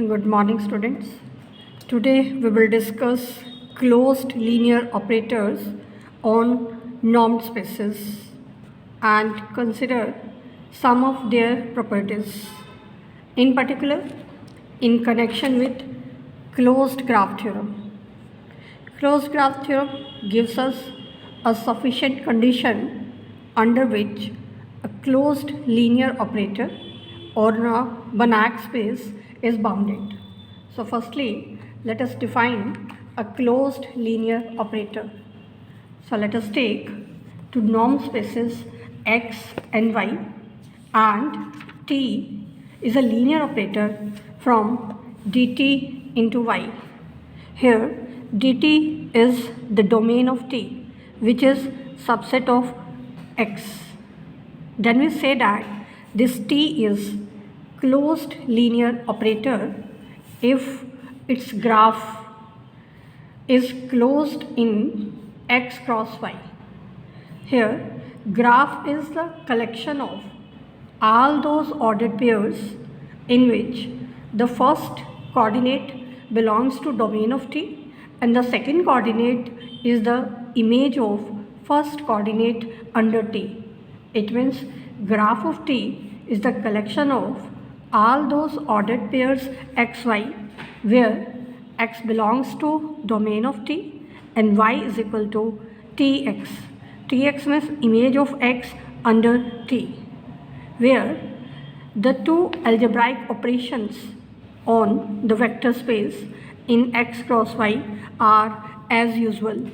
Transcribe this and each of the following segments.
Good morning, students. Today we will discuss closed linear operators on normed spaces and consider some of their properties. In particular, in connection with closed graph theorem. Closed graph theorem gives us a sufficient condition under which a closed linear operator or a Banach space is bounded. So firstly, let us define a closed linear operator. So let us take two normed spaces x and y, and T is a linear operator from dt into y. Here dt is the domain of T, which is subset of x. Then we say that this T is closed linear operator if its graph is closed in x cross y. Here graph is the collection of all those ordered pairs in which the first coordinate belongs to domain of T and the second coordinate is the image of first coordinate under T. It means graph of T is the collection of all those ordered pairs xy where x belongs to domain of T and y is equal to Tx. Tx means image of x under T, where the two algebraic operations on the vector space in x cross y are as usual.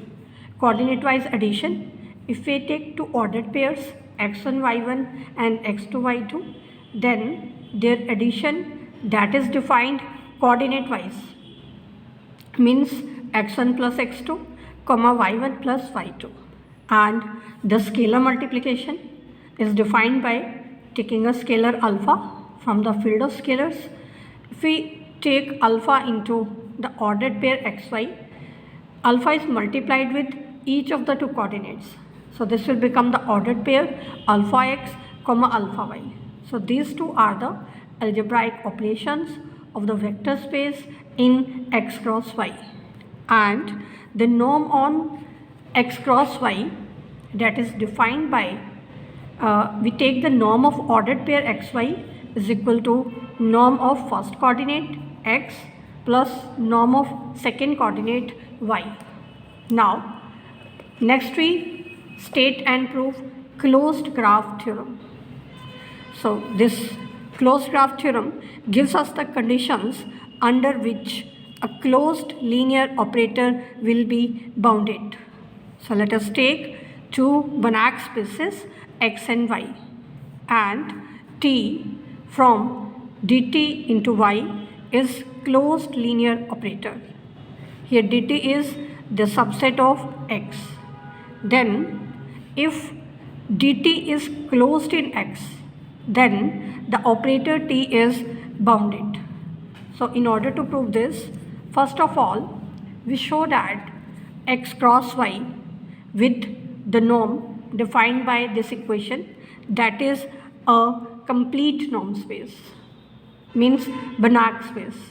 Coordinate wise addition. If we take two ordered pairs x1 y1 and x2 y2, then their addition that is defined coordinate wise means x1 plus x2 comma y1 plus y2, and the scalar multiplication is defined by taking a scalar alpha from the field of scalars. If we take alpha into the ordered pair xy, alpha is multiplied with each of the two coordinates. So this will become the ordered pair alpha x comma alpha y. So these two are the algebraic operations of the vector space in x cross y, and the norm on x cross y that is defined by we take the norm of ordered pair xy is equal to norm of first coordinate x plus norm of second coordinate y. Now next we state and prove closed graph theorem. So this closed graph theorem gives us the conditions under which a closed linear operator will be bounded. So let us take two Banach spaces x and y, and T from dt into y is closed linear operator. Here dt is the subset of x. Then if dt is closed in x, then the operator T is bounded. So in order to prove this, first of all we show that x cross y with the norm defined by this equation, that is a complete norm space, means Banach space.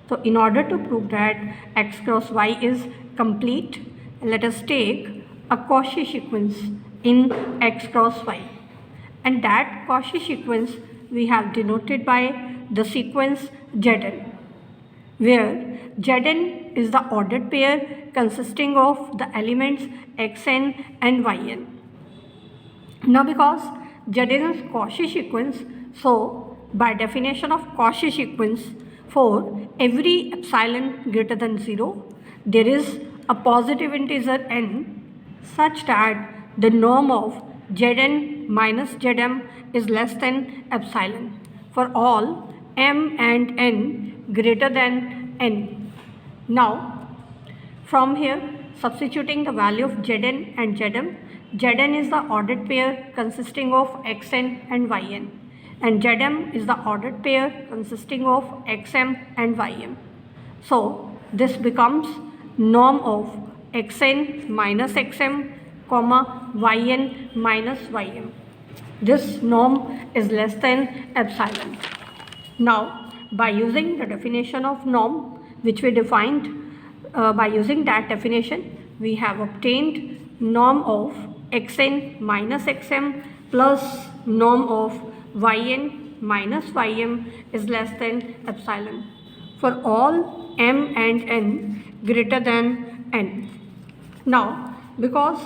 So in order to prove that x cross y is complete, let us take a Cauchy sequence in x cross y, and that Cauchy sequence we have denoted by the sequence Zn, where Zn is the ordered pair consisting of the elements xn and yn. Now because Zn is Cauchy sequence, so by definition of Cauchy sequence, for every epsilon greater than 0, there is a positive integer n such that the norm of Zn minus Zm is less than epsilon for all m and n greater than n. Now from here, substituting the value of Zn and Zm, Zn is the ordered pair consisting of xn and yn, and Zm is the ordered pair consisting of xm and ym. So this becomes norm of xn minus xm comma yn minus ym. This norm is less than epsilon. Now by using the definition of norm which we defined, by using that definition we have obtained norm of xn minus xm plus norm of yn minus ym is less than epsilon for all m and n greater than n. Now, because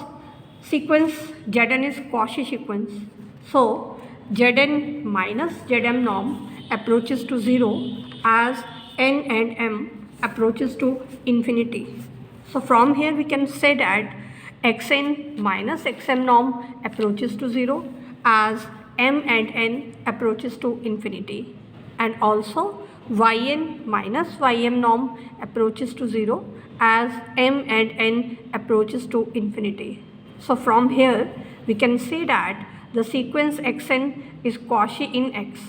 sequence Zn is Cauchy sequence, so Zn minus Zm norm approaches to 0 as n and m approaches to infinity. So from here we can say that xn minus xm norm approaches to 0 as m and n approaches to infinity, and also yn minus ym norm approaches to 0 as m and n approaches to infinity. So from here we can say that the sequence xn is Cauchy in x,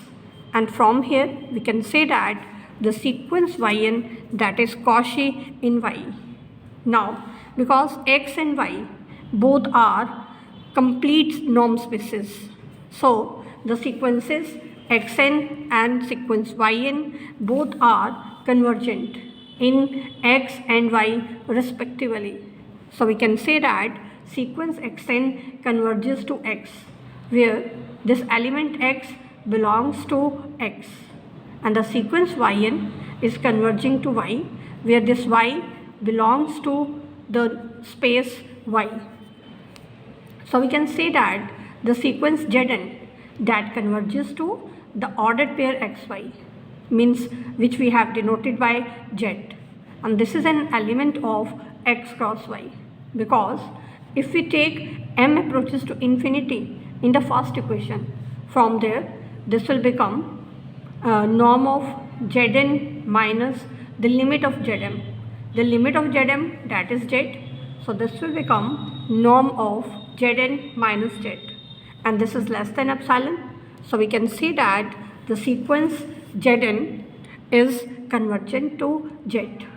and from here we can say that the sequence yn that is Cauchy in y. Now, because x and y both are complete norm spaces, so the sequences xn and sequence yn both are convergent in x and y respectively. So we can say that sequence xn converges to x, where this element x belongs to x, and the sequence yn is converging to y, where this y belongs to the space y. So we can say that the sequence Zn that converges to the ordered pair xy, means which we have denoted by Z, and this is an element of x cross y, because if we take m approaches to infinity in the first equation, from there this will become norm of Zn minus the limit of Zm, the limit of Zm that is Z, so this will become norm of Zn minus Z, and this is less than epsilon. So we can see that the sequence Zn is convergent to Z.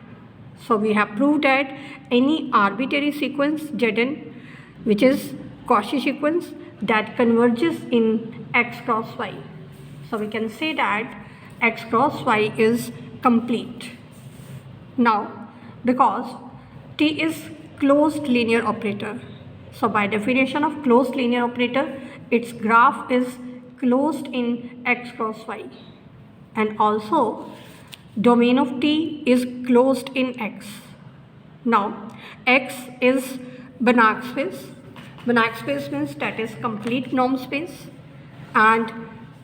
So we have proved that any arbitrary sequence Zn which is Cauchy sequence that converges in x cross y. So we can say that x cross y is complete. Now, because T is closed linear operator, so by definition of closed linear operator, its graph is closed in x cross y, and also domain of T is closed in x. Now, x is Banach space. Banach space means that is complete norm space, and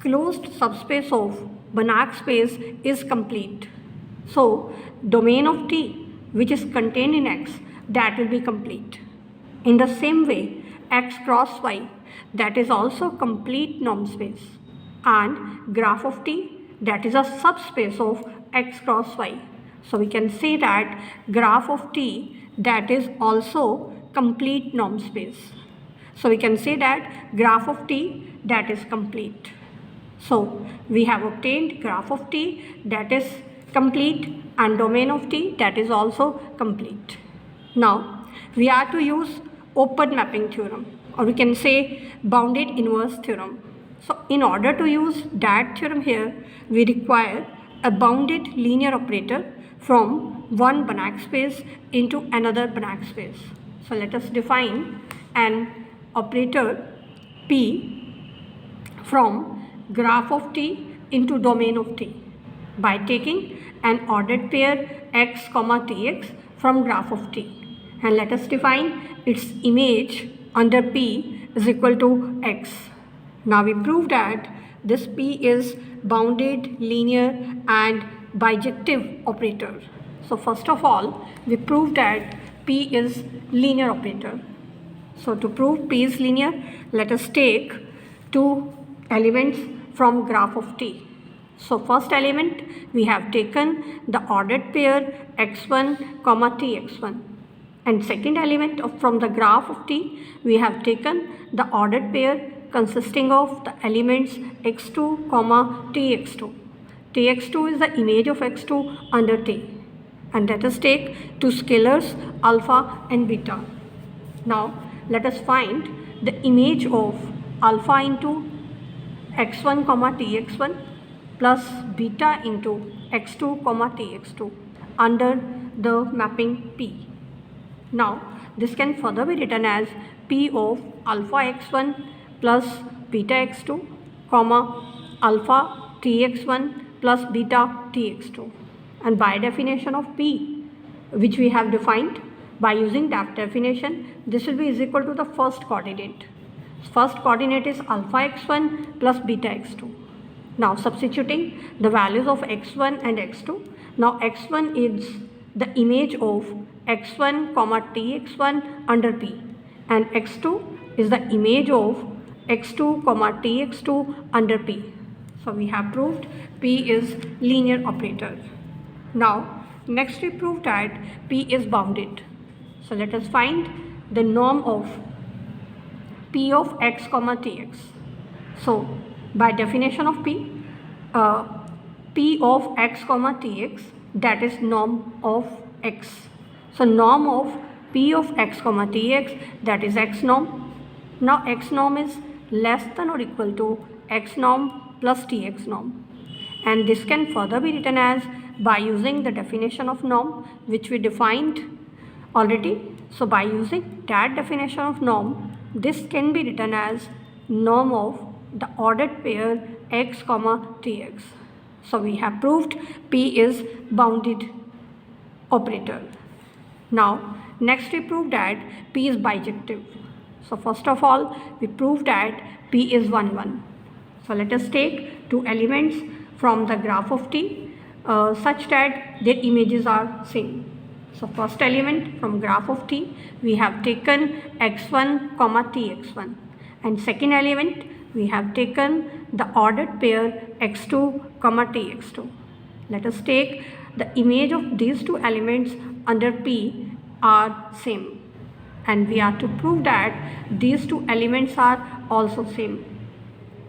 closed subspace of Banach space is complete. So, domain of T which is contained in x, that will be complete. In the same way, x cross y, that is also complete norm space, and graph of T, that is a subspace of x cross y. So we can say that graph of T, that is also complete norm space. So we can say that graph of T, that is complete. So we have obtained graph of T that is complete and domain of T that is also complete. Now we are to use open mapping theorem, or we can say bounded inverse theorem. So in order to use that theorem here, we require a bounded linear operator from one Banach space into another Banach space. So let us define an operator P from graph of T into domain of T by taking an ordered pair x comma tx from graph of T, and let us define its image under P is equal to x. Now we prove that this P is bounded, linear and bijective operator. So first of all, we prove that P is linear operator. So to prove P is linear, let us take two elements from graph of T. So first element, we have taken the ordered pair x1 comma tx1, and second element from the graph of T, we have taken the ordered pair consisting of the elements x2 comma tx2. tx2 is the image of x2 under T, and let us take two scalars alpha and beta. Now let us find the image of alpha into x1 comma tx1 plus beta into x2 comma tx2 under the mapping P. Now this can further be written as P of alpha x1 plus beta x2 comma alpha tx1 plus beta tx2, and by definition of P, which we have defined by using that definition, this will be is equal to the first coordinate. First coordinate is alpha x1 plus beta x2. Now substituting the values of x1 and x2. Now x1 is the image of x1 comma tx1 under P, and x2 is the image of x2 comma tx2 under P. So we have proved P is linear operator. Now next we proved that P is bounded. So let us find the norm of P of x comma tx. So by definition of P, P of x comma tx, that is norm of x. So norm of P of x comma tx, that is x norm. Now x norm is less than or equal to x norm plus tx norm, and this can further be written as by using the definition of norm which we defined already. So by using that definition of norm, this can be written as norm of the ordered pair x comma tx. So we have proved P is bounded operator. Now next we proved that P is bijective. So first of all we proved that P is 1 1. So let us take two elements from the graph of T such that their images are same. So first element from graph of T, we have taken x1 comma tx1, and second element we have taken the ordered pair x2 comma tx2. Let us take the image of these two elements under P are same, and we are to prove that these two elements are also same.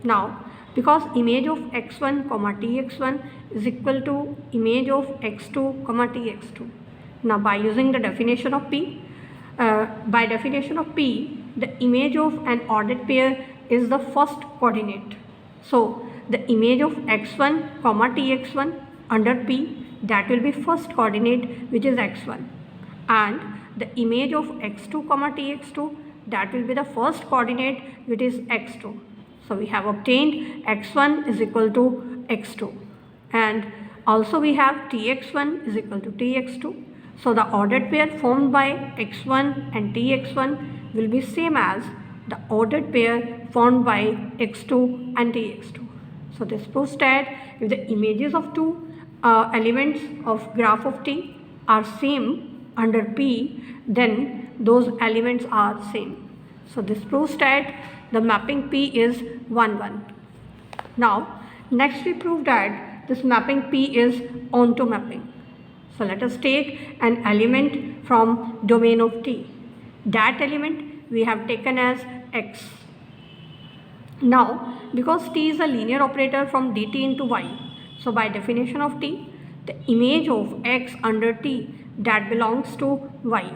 Now because image of x1 comma tx1 is equal to image of x2 comma tx2. Now by using the definition of P, by definition of P, the image of an ordered pair is the first coordinate. So the image of x1 comma tx1 under P, that will be first coordinate, which is x1, and the image of x2 comma tx2, that will be the first coordinate, which is x2. So we have obtained x1 is equal to x2, and also we have tx1 is equal to tx2. So the ordered pair formed by x1 and tx1 will be same as the ordered pair formed by x2 and tx2. So this proves that if the images of two elements of graph of T are same under P, then those elements are same. So this proves that the mapping P is 1 1. Now next we prove that this mapping P is onto mapping. So let us take an element from domain of T. That element we have taken as x. Now because T is a linear operator from dt into y, so by definition of T, the image of x under T, that belongs to y.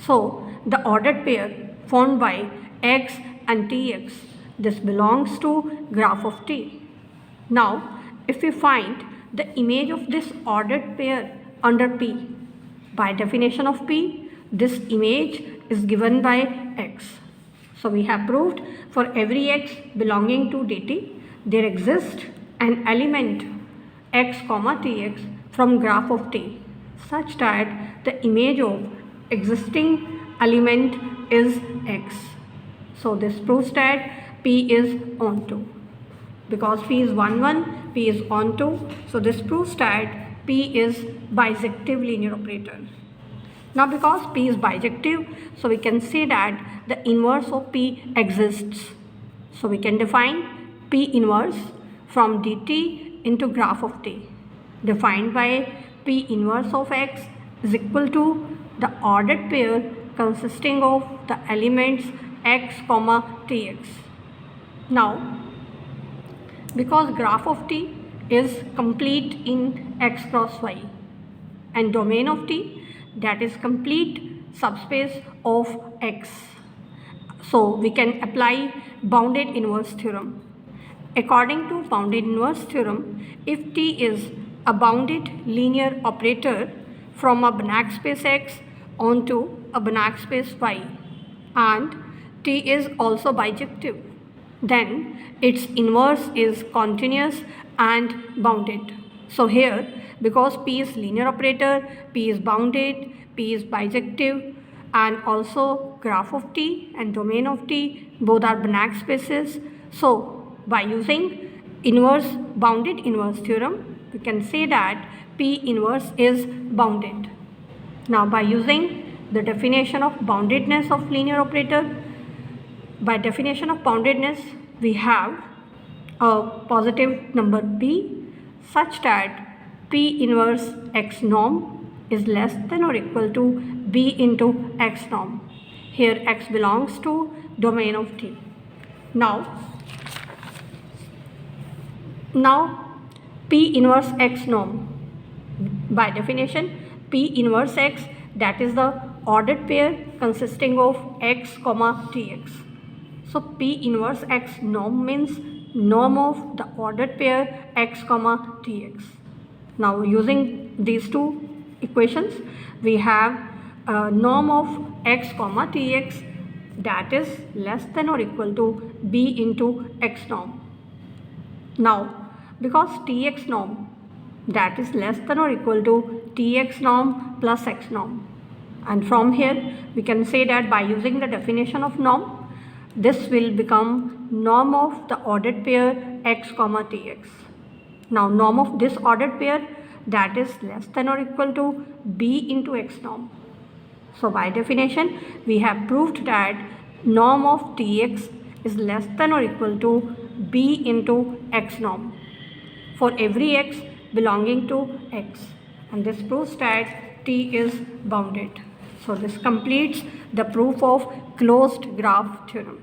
So the ordered pair formed by x and tx, this belongs to graph of T. Now if we find the image of this ordered pair under P, by definition of P, this image is given by x. So we have proved for every x belonging to dt, there exists an element x comma tx from graph of T such that the image of existing element is x. So this proves that P is onto. Because P is 1 1, P is onto. So this proves that P is bijective linear operator. Now because P is bijective, so we can say that the inverse of P exists. So we can define P inverse from dt into graph of T, defined by P inverse of x is equal to the ordered pair consisting of the elements x comma tx. Now because graph of T is complete in x cross y, and domain of T, that is complete subspace of x, so we can apply bounded inverse theorem. according to bounded inverse theorem, if T is a bounded linear operator from a Banach space X onto a Banach space Y and T is also bijective, then its inverse is continuous and bounded. So here, because P is linear operator, P is bounded, P is bijective, and also graph of T and domain of T both are Banach spaces. So by using bounded inverse theorem, we can say that P inverse is bounded. Now by using the definition of boundedness of linear operator, by definition of boundedness, we have a positive number P such that P inverse X norm is less than or equal to B into X norm. Here X belongs to domain of T. Now P inverse X norm, by definition P inverse X, that is the ordered pair consisting of X comma Tx. So P inverse X norm means norm of the ordered pair X comma Tx. Now using these two equations, we have a norm of X comma Tx that is less than or equal to B into X norm. Now because Tx norm that is less than or equal to Tx norm plus X norm, and from here we can say that by using the definition of norm, this will become norm of the ordered pair X comma Tx. Now norm of this ordered pair that is less than or equal to B into X norm. So by definition we have proved that norm of Tx is less than or equal to B into X norm for every X belonging to X, and this proves that T is bounded. So this completes the proof of closed graph theorem.